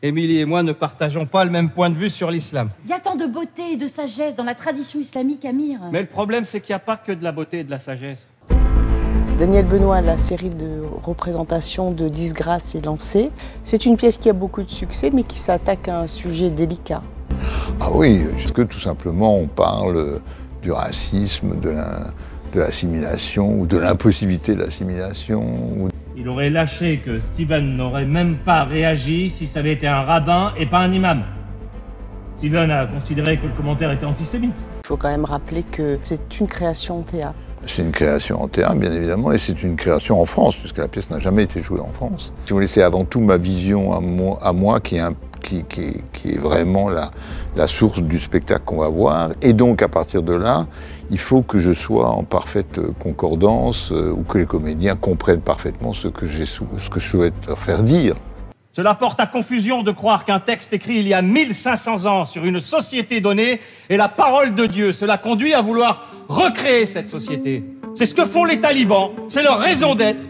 Émilie et moi ne partageons pas le même point de vue sur l'islam. Il y a tant de beauté et de sagesse dans la tradition islamique, Amir. Mais le problème, c'est qu'il n'y a pas que de la beauté et de la sagesse. Daniel Benoît, la série de représentations de Disgrâce est lancée. C'est une pièce qui a beaucoup de succès, mais qui s'attaque à un sujet délicat. Ah oui, parce que tout simplement on parle du racisme, de l'assimilation ou de l'impossibilité de l'assimilation. Il aurait lâché que Steven n'aurait même pas réagi si ça avait été un rabbin et pas un imam. Steven a considéré que le commentaire était antisémite. Il faut quand même rappeler que c'est une création en théâtre. C'est une création en théâtre, bien évidemment, et c'est une création en France, puisque la pièce n'a jamais été jouée en France. Si vous voulez, c'est avant tout ma vision à moi qui est vraiment la source du spectacle qu'on va voir. Et donc, à partir de là, il faut que je sois en parfaite concordance, ou que les comédiens comprennent parfaitement ce que je souhaite leur faire dire. Cela porte à confusion de croire qu'un texte écrit il y a 1500 ans sur une société donnée est la parole de Dieu. Cela conduit à vouloir recréer cette société. C'est ce que font les talibans, c'est leur raison d'être.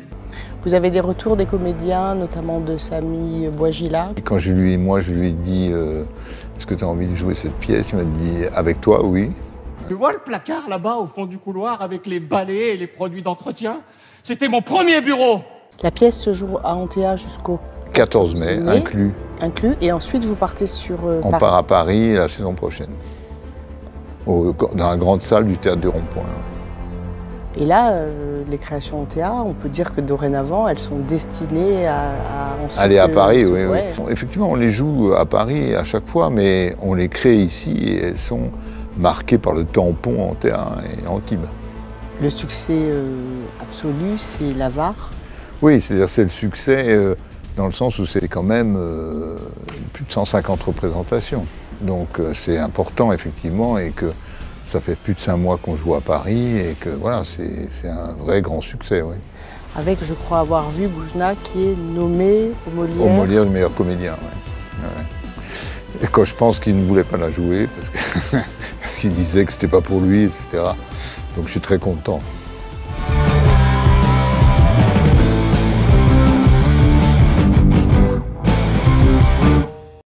Vous avez des retours des comédiens, notamment de Sami Bouajila. Et quand je lui ai dit est-ce que tu as envie de jouer cette pièce, il m'a dit avec toi, oui. Tu vois le placard là-bas au fond du couloir avec les balais et les produits d'entretien? C'était mon premier bureau. La pièce se joue à Antea jusqu'au 14 mai, inclus. Et ensuite vous partez sur On Paris. part à Paris la saison prochaine, dans la grande salle du Théâtre du Rond-Point. Et là, les créations en théâtre, on peut dire que dorénavant, elles sont destinées à ensuite, aller à Paris, oui, ouais. oui. Effectivement, on les joue à Paris à chaque fois, mais on les crée ici et elles sont marquées par le tampon en théâtre et Antibes. Le succès absolu, c'est l'Avare. Oui, c'est-à-dire c'est le succès dans le sens où c'est quand même plus de 150 représentations. Donc c'est important, effectivement, et que ça fait plus de 5 mois qu'on joue à Paris et que voilà, c'est un vrai grand succès, oui. Avec, je crois avoir vu, Boujna qui est nommé au Molière. Au Molière, le meilleur comédien, oui. Ouais. Et quand je pense qu'il ne voulait pas la jouer, parce qu'il disait que c'était pas pour lui, etc. Donc je suis très content.